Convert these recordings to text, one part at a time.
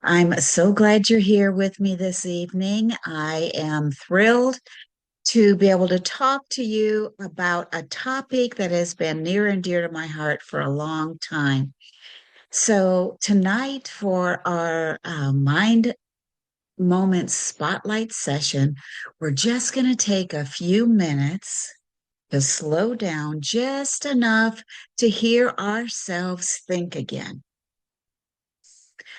I'm so glad you're here with me this evening. I am thrilled to be able to talk to you about a topic that has been near and dear to my heart for a long time. So, tonight, for our Mind Moments Spotlight session, we're just going to take a few minutes to slow down just enough to hear ourselves think again.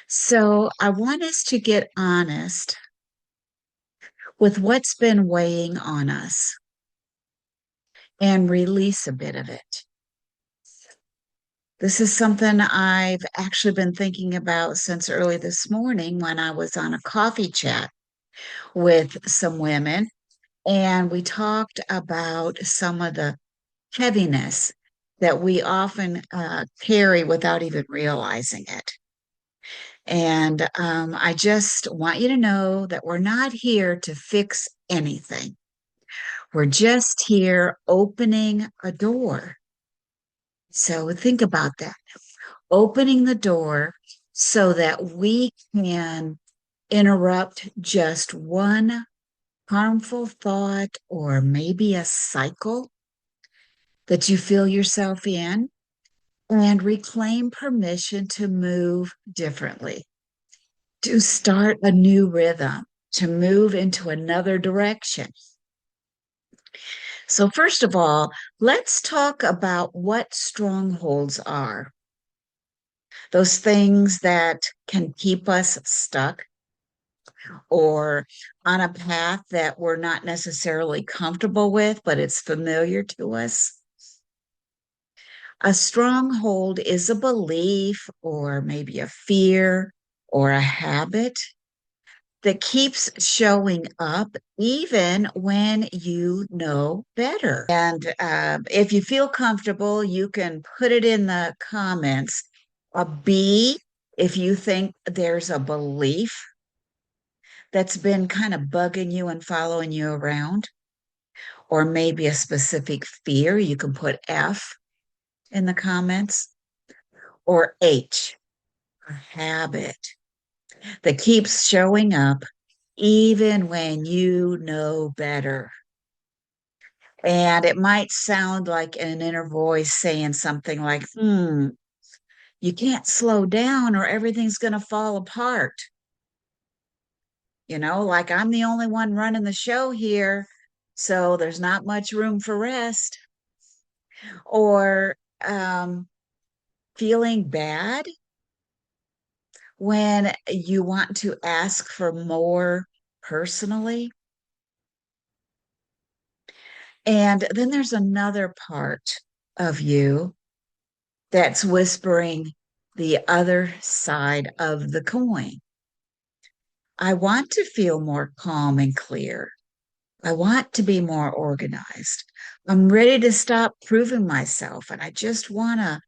So, I want us to get honest with what's been weighing on us and release a bit of it. This is something I've actually been thinking about since early this morning when I was on a coffee chat with some women, and we talked about some of the heaviness that we often carry without even realizing it. And I just want you to know that we're not here to fix anything. We're just here opening a door. So think about that. Opening the door so that we can interrupt just one harmful thought or maybe a cycle that you feel yourself in and reclaim permission to move differently, to start a new rhythm, to move into another direction. So, first of all, let's talk about what strongholds are. Those things that can keep us stuck or on a path that we're not necessarily comfortable with, but it's familiar to us. A stronghold is a belief or maybe a fear or a habit that keeps showing up even when you know better. And if you feel comfortable, you can put it in the comments. A B, if you think there's a belief that's been kind of bugging you and following you around, or maybe a specific fear, you can put F in the comments, or H, a habit that keeps showing up even when you know better. And it might sound like an inner voice saying something like, you can't slow down or everything's going to fall apart. Like I'm the only one running the show here. So there's not much room for rest. Or feeling bad when you want to ask for more personally. And then there's another part of you that's whispering the other side of the coin. I want to feel more calm and clear. I want to be more organized. I'm ready to stop proving myself and I just want to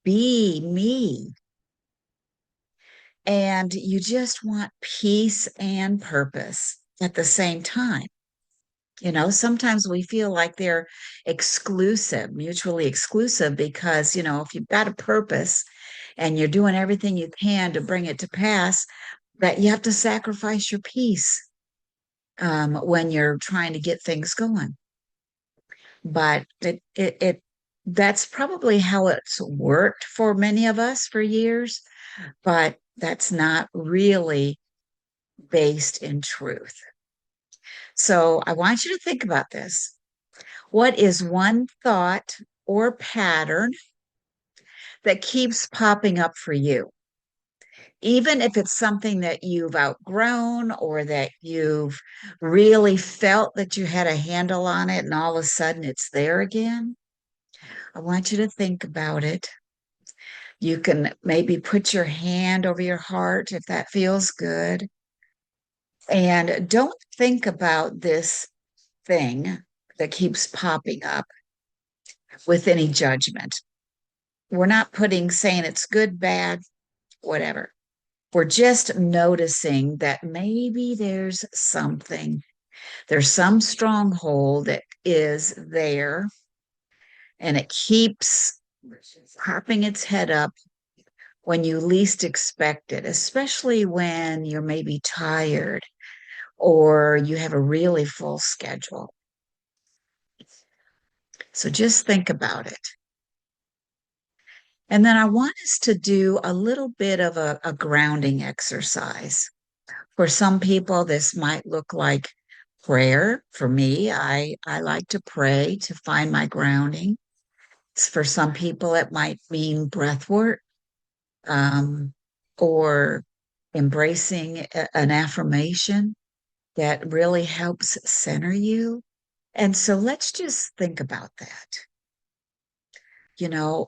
be me. And you just want peace and purpose at the same time. Sometimes we feel like they're exclusive, mutually exclusive, because, if you've got a purpose and you're doing everything you can to bring it to pass, that you have to sacrifice your peace when you're trying to get things going. But that's probably how it's worked for many of us for years, but that's not really based in truth. So I want you to think about this. What is one thought or pattern that keeps popping up for you? Even if it's something that you've outgrown or that you've really felt that you had a handle on it and all of a sudden it's there again, I want you to think about it. You can maybe put your hand over your heart if that feels good. And don't think about this thing that keeps popping up with any judgment. We're not saying it's good, bad, whatever. We're just noticing that maybe there's some stronghold that is there and it keeps popping its head up when you least expect it, especially when you're maybe tired or you have a really full schedule. So just think about it. And then I want us to do a little bit of a grounding exercise. For some people, this might look like prayer. For me, I like to pray to find my grounding. For some people, it might mean breath work, um, or embracing an affirmation that really helps center you. And so let's just think about that.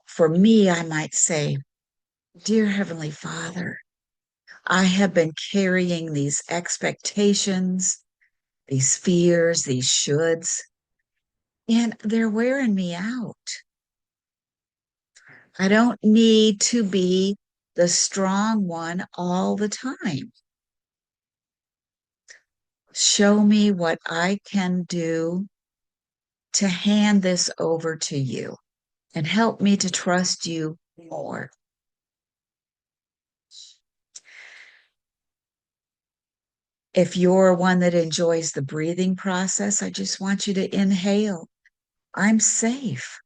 For me, I might say, Dear Heavenly Father, I have been carrying these expectations, these fears, these shoulds, and they're wearing me out. I don't need to be the strong one all the time. Show me what I can do to hand this over to you and help me to trust you more. If you're one that enjoys the breathing process, I just want you to inhale. I'm safe.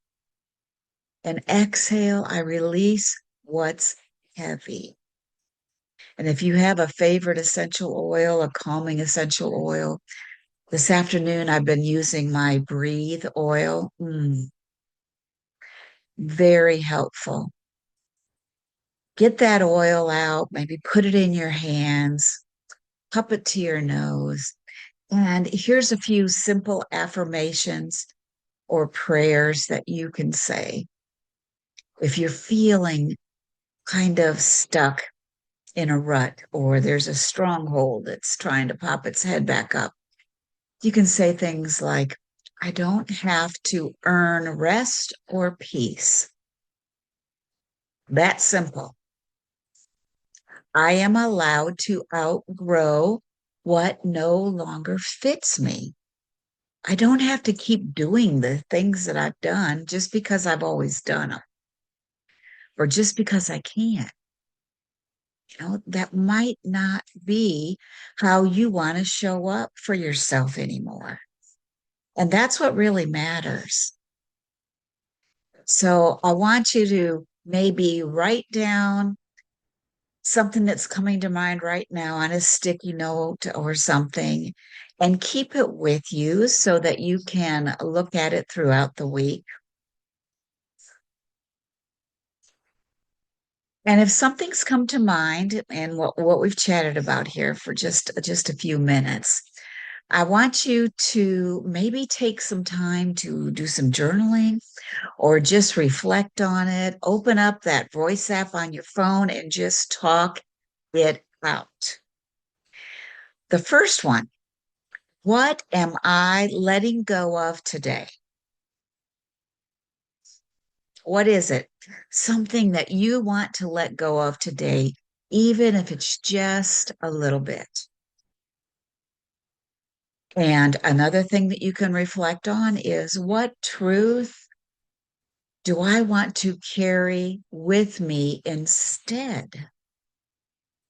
And exhale, I release what's heavy. And if you have a favorite essential oil, a calming essential oil, this afternoon I've been using my Breathe oil. Very helpful. Get that oil out, maybe put it in your hands, cup it to your nose. And here's a few simple affirmations or prayers that you can say. If you're feeling kind of stuck in a rut or there's a stronghold that's trying to pop its head back up, you can say things like, I don't have to earn rest or peace. That's simple. I am allowed to outgrow what no longer fits me. I don't have to keep doing the things that I've done just because I've always done them or just because I can. That might not be how you want to show up for yourself anymore. And that's what really matters. So I want you to maybe write down something that's coming to mind right now on a sticky note or something and keep it with you so that you can look at it throughout the week. And if something's come to mind and what we've chatted about here for just a few minutes, I want you to maybe take some time to do some journaling or just reflect on it. Open up that voice app on your phone and just talk it out. The first one, what am I letting go of today? What is it? Something that you want to let go of today, even if it's just a little bit. And another thing that you can reflect on is what truth do I want to carry with me instead?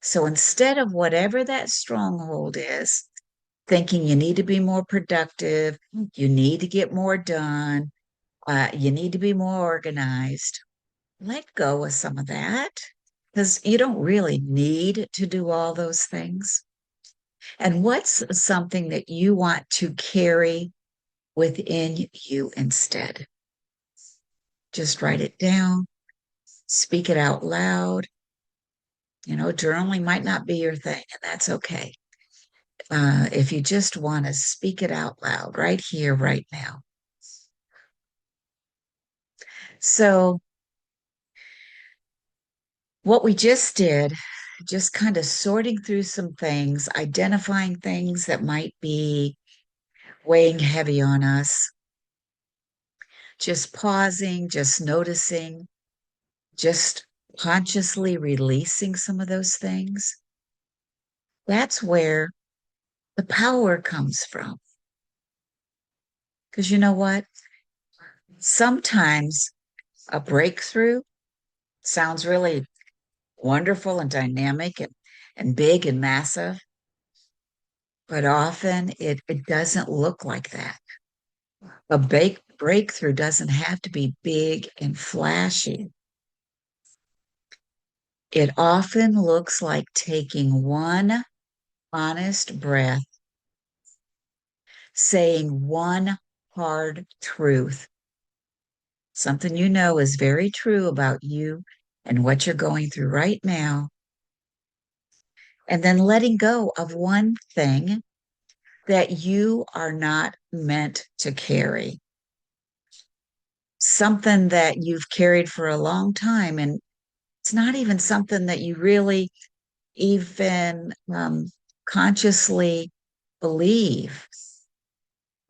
So instead of whatever that stronghold is, thinking you need to be more productive, you need to get more done, you need to be more organized, let go of some of that because you don't really need to do all those things. And what's something that you want to carry within you instead? Just write it down, speak it out loud. Journaling might not be your thing, and that's okay. If you just want to speak it out loud right here, right now. So, what we just did, just kind of sorting through some things, identifying things that might be weighing heavy on us, just pausing, just noticing, just consciously releasing some of those things. That's where the power comes from. Because you know what? Sometimes a breakthrough sounds really wonderful and dynamic and big and massive, but often it doesn't look like that. A breakthrough doesn't have to be big and flashy. It often looks like taking one honest breath, saying one hard truth, something you know is very true about you and what you're going through right now, and then letting go of one thing that you are not meant to carry, something that you've carried for a long time. And it's not even something that you really even consciously believe.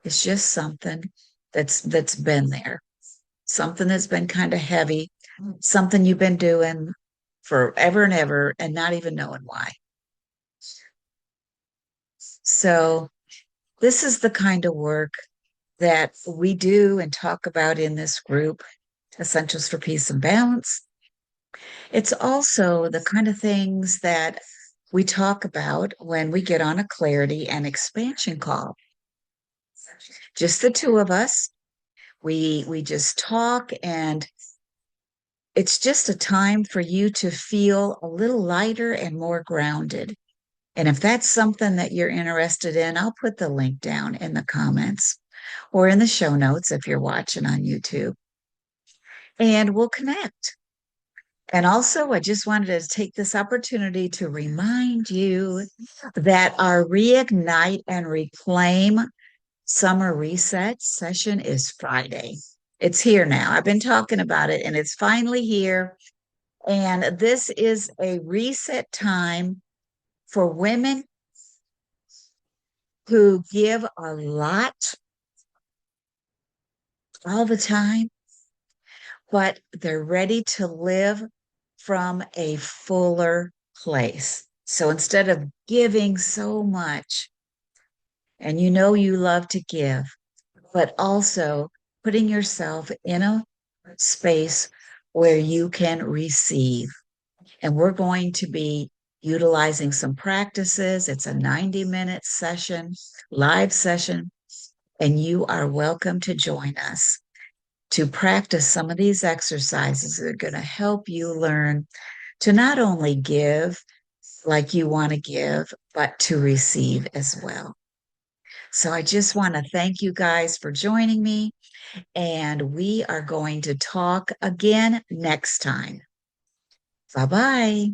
It's just something that's been there, something that's been kind of heavy, something you've been doing forever and ever and not even knowing why. So this is the kind of work that we do and talk about in this group, Essentials for Peace and Balance. It's also the kind of things that we talk about when we get on a clarity and expansion call. Just the two of us. We just talk, and it's just a time for you to feel a little lighter and more grounded. And if that's something that you're interested in, I'll put the link down in the comments or in the show notes if you're watching on YouTube, and we'll connect. And also, I just wanted to take this opportunity to remind you that our Reignite and Reclaim Summer Reset session is Friday. It's here now. I've been talking about it and it's finally here. And this is a reset time for women who give a lot all the time, but they're ready to live from a fuller place. So instead of giving so much, and you know you love to give, but also putting yourself in a space where you can receive. And we're going to be utilizing some practices. It's a 90-minute session, live session, and you are welcome to join us to practice some of these exercises that are going to help you learn to not only give like you want to give, but to receive as well. So I just want to thank you guys for joining me, and we are going to talk again next time. Bye bye.